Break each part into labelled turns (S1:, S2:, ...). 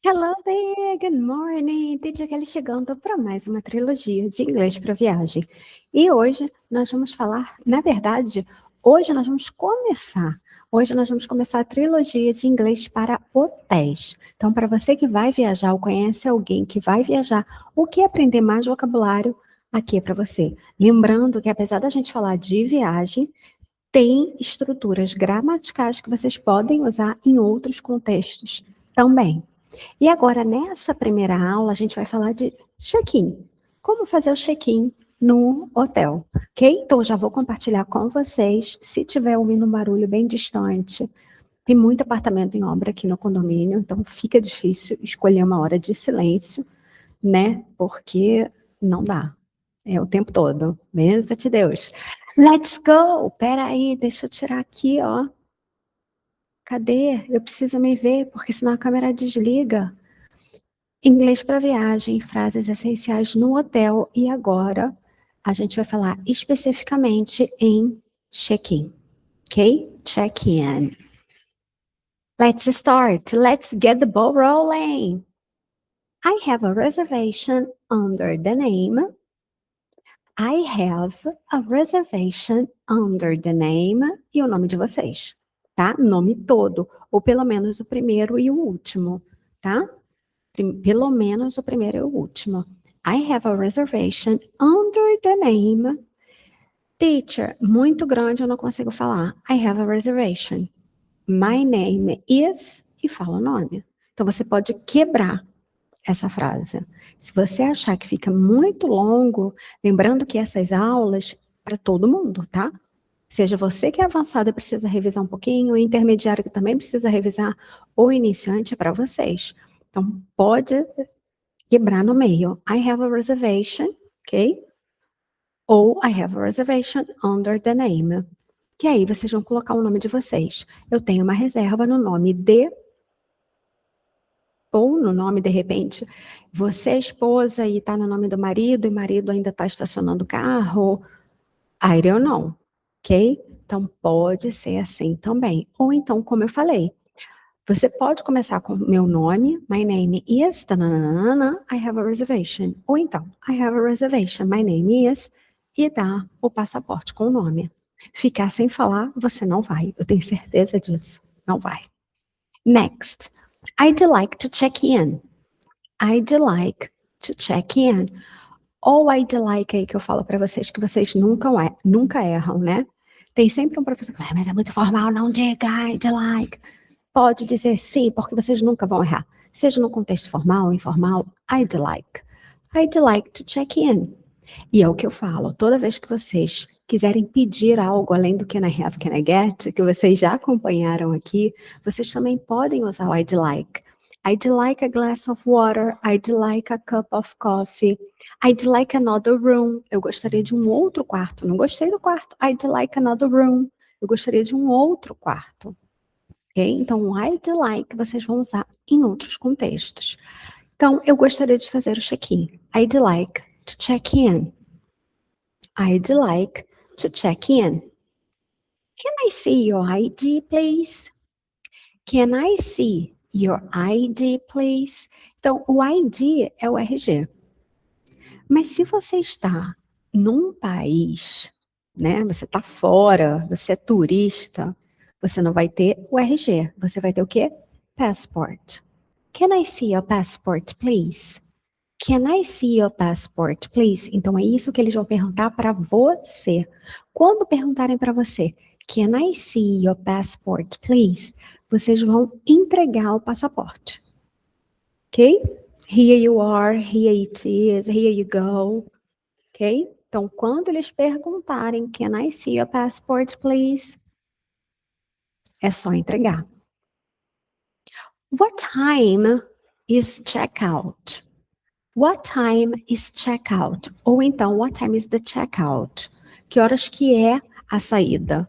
S1: Hello there, good morning! DJ Kelly chegando para mais uma trilogia de inglês para viagem. E hoje nós vamos falar, na verdade, hoje nós vamos começar a trilogia de inglês para hotéis. Então, para você que vai viajar ou conhece alguém que vai viajar ou quer aprender mais vocabulário, aqui é para você. Lembrando que apesar da gente falar de viagem, tem estruturas gramaticais que vocês podem usar em outros contextos também. E agora, nessa primeira aula, a gente vai falar de check-in. Como fazer o check-in no hotel, ok? Então, eu já vou compartilhar com vocês. Se tiver ouvindo um barulho bem distante, tem muito apartamento em obra aqui no condomínio, então fica difícil escolher uma hora de silêncio, né? Porque não dá. É o tempo todo. Bença de Deus. Let's go! Peraí, deixa eu tirar aqui, ó. Cadê? Eu preciso me ver, porque senão a câmera desliga. Inglês para viagem, frases essenciais no hotel. E agora a gente vai falar especificamente em check-in, ok? Check-in. Let's start. Let's get the ball rolling. I have a reservation under the name. I have a reservation under the name. E o nome de vocês, tá? Nome todo, ou pelo menos o primeiro e o último, tá? Pelo menos o primeiro e o último. I have a reservation under the name. Teacher, muito grande, eu não consigo falar. I have a reservation. My name is... E fala o nome. Então, você pode quebrar essa frase. Se você achar que fica muito longo, lembrando que essas aulas para todo mundo, tá? Seja você que é avançado e precisa revisar um pouquinho, o intermediário que também precisa revisar, ou iniciante é para vocês. Então, pode quebrar no meio. I have a reservation, ok? Ou I have a reservation under the name. Que aí vocês vão colocar o nome de vocês. Eu tenho uma reserva no nome de... Ou no nome, de repente, você é esposa e está no nome do marido, e o marido ainda está estacionando o carro. I don't know, ok? Então, pode ser assim também. Ou então, como eu falei, você pode começar com meu nome, my name is, tananana, I have a reservation. Ou então, I have a reservation, my name is, e dá o passaporte com o nome. Ficar sem falar, você não vai. Eu tenho certeza disso. Não vai. Next. I'd like to check in. I'd like to check in. Ou I'd like aí que eu falo para vocês que vocês nunca erram, né? Tem sempre um professor que fala, mas é muito formal, não diga I'd like. Pode dizer sim, porque vocês nunca vão errar. Seja no contexto formal ou informal, I'd like. I'd like to check in. E é o que eu falo, toda vez que vocês quiserem pedir algo além do can I have, can I get, que vocês já acompanharam aqui, vocês também podem usar o I'd like. I'd like a glass of water, I'd like a cup of coffee, I'd like another room. Eu gostaria de um outro quarto. Não gostei do quarto. I'd like another room. Eu gostaria de um outro quarto. Ok? Então, o I'd like vocês vão usar em outros contextos. Então, eu gostaria de fazer o check-in. I'd like to check in. I'd like to check in. Can I see your ID, please? Can I see your ID, please? Então, o ID é o RG. Mas se você está num país, né, você está fora, você é turista, você não vai ter o RG, você vai ter o quê? Passport. Can I see your passport, please? Can I see your passport, please? Então, é isso que eles vão perguntar para você. Quando perguntarem para você, can I see your passport, please? Vocês vão entregar o passaporte. Ok? Here you are, here it is, here you go. Ok? Então, quando eles perguntarem, can I see your passport, please? É só entregar. What time is checkout? What time is checkout? Ou então, what time is the checkout? Que horas que é a saída?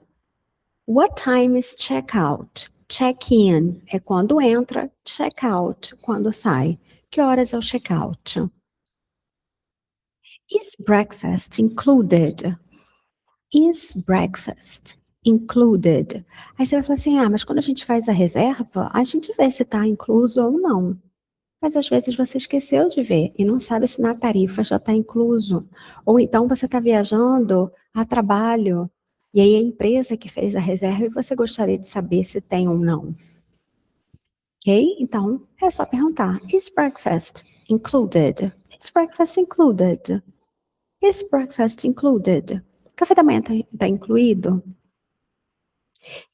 S1: What time is checkout? Check-in é quando entra, checkout quando sai. Que horas é o checkout? Is breakfast included? Is breakfast included? Aí você vai falar assim, mas quando a gente faz a reserva, a gente vê se está incluso ou não. mas às vezes você esqueceu de ver e não sabe se na tarifa já está incluso. Ou então você está viajando a trabalho e aí a empresa que fez a reserva e você gostaria de saber se tem ou não. Ok? Então, é só perguntar: Is breakfast included? Is breakfast included? Is breakfast included? Café da manhã está incluído?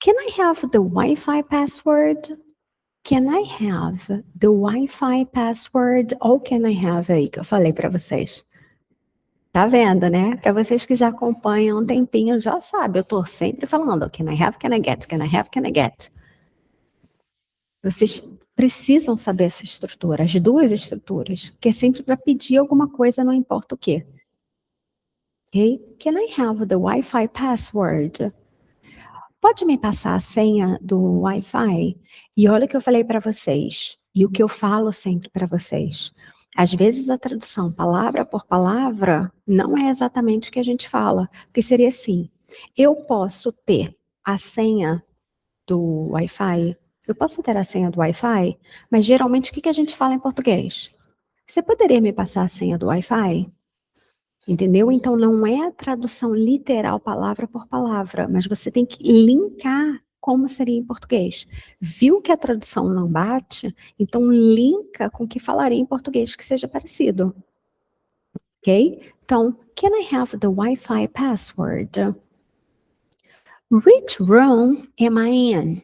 S1: Can I have the Wi-Fi password? Can I have the Wi-Fi password? Ou can I have aí que eu falei para vocês? Tá vendo, né? Para vocês que já acompanham um tempinho, já sabe, eu tô sempre falando, can I have, can I get, can I have, can I get? Vocês precisam saber essa estrutura, as duas estruturas, que é sempre para pedir alguma coisa, não importa o quê. Ok? Can I have the Wi-Fi password? Pode me passar a senha do Wi-Fi? E olha o que eu falei para vocês, e o que eu falo sempre para vocês. Às vezes a tradução palavra por palavra não é exatamente o que a gente fala, porque seria assim: eu posso ter a senha do Wi-Fi? Eu posso ter a senha do Wi-Fi? Mas geralmente o que a gente fala em português? Você poderia me passar a senha do Wi-Fi? Entendeu? Então não é a tradução literal palavra por palavra, mas você tem que linkar como seria em português. Viu que a tradução não bate? Então linka com o que falaria em português que seja parecido. Ok? Então, can I have the Wi-Fi password? Which room am I in?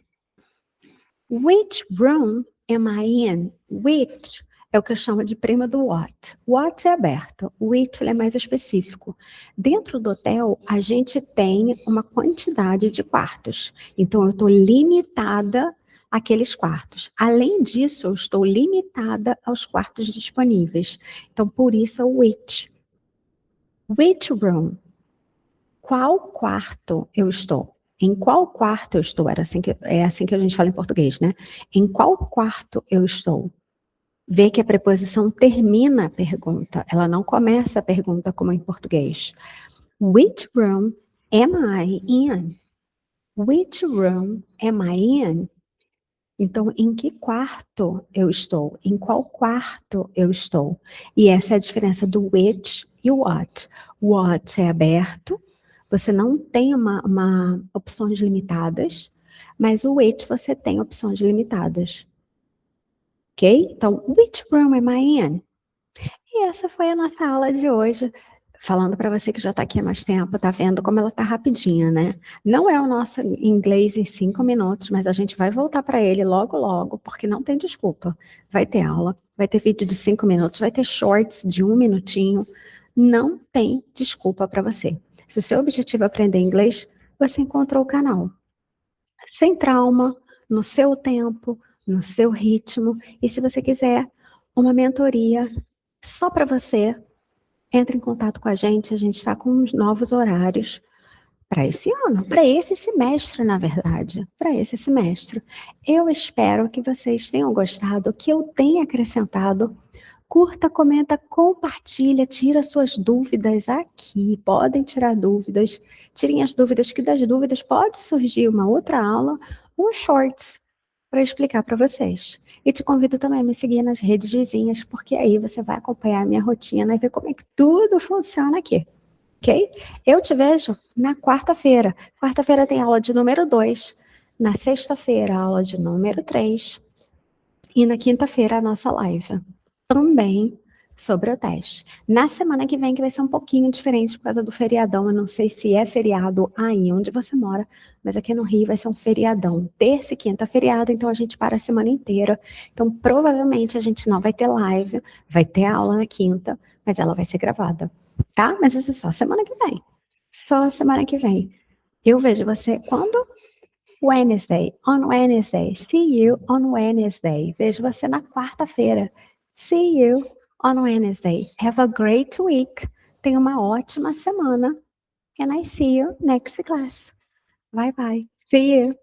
S1: Which room am I in? Which é o que eu chamo de prima do what. What é aberto, which ele é mais específico. Dentro do hotel, a gente tem uma quantidade de quartos. Então, eu estou limitada àqueles quartos. Além disso, eu estou limitada aos quartos disponíveis. Então, por isso é o which. Which room? Qual quarto eu estou? Em qual quarto eu estou? É assim que a gente fala em português, né? Em qual quarto eu estou? Vê que a preposição termina a pergunta, ela não começa a pergunta como em português. Which room am I in? Which room am I in? Então, em que quarto eu estou? Em qual quarto eu estou? E essa é a diferença do which e o what. What é aberto, você não tem opções limitadas, mas o which você tem opções limitadas. Ok? Então, which room am I in? E essa foi a nossa aula de hoje. Falando para você que já está aqui há mais tempo, tá vendo como ela tá rapidinha, né? Não é o nosso inglês em 5 minutos, mas a gente vai voltar para ele logo, logo, porque não tem desculpa. Vai ter aula, vai ter vídeo de 5 minutos, vai ter shorts de 1 minutinho. Não tem desculpa para você. Se o seu objetivo é aprender inglês, você encontrou o canal. Sem trauma, no seu tempo, no seu ritmo. E se você quiser uma mentoria só para você, entre em contato com a gente está com os novos horários para esse ano, para esse semestre, na verdade, para esse semestre. Eu espero que vocês tenham gostado, que eu tenha acrescentado. Curta, comenta, compartilha, tira suas dúvidas aqui, podem tirar dúvidas, tirem as dúvidas, que das dúvidas pode surgir uma outra aula, um shorts, para explicar para vocês. E te convido também a me seguir nas redes vizinhas, porque aí você vai acompanhar a minha rotina e ver como é que tudo funciona aqui, ok? Eu te vejo na quarta-feira. Quarta-feira tem aula de número 2, na sexta-feira aula de número 3 e na quinta-feira a nossa live. Também sobre o teste. Na semana que vem, que vai ser um pouquinho diferente por causa do feriadão, eu não sei se é feriado aí onde você mora, mas aqui no Rio vai ser um feriadão. Terça e quinta feriado, então a gente para a semana inteira. Então provavelmente a gente não vai ter live, vai ter aula na quinta, mas ela vai ser gravada, tá? Mas isso é só semana que vem. Só semana que vem. Eu vejo você quando? Wednesday, on Wednesday. See you on Wednesday. Vejo você na quarta-feira. See you on Wednesday. Have a great week. Tenha uma ótima semana. And I see you next class. Bye bye. See you.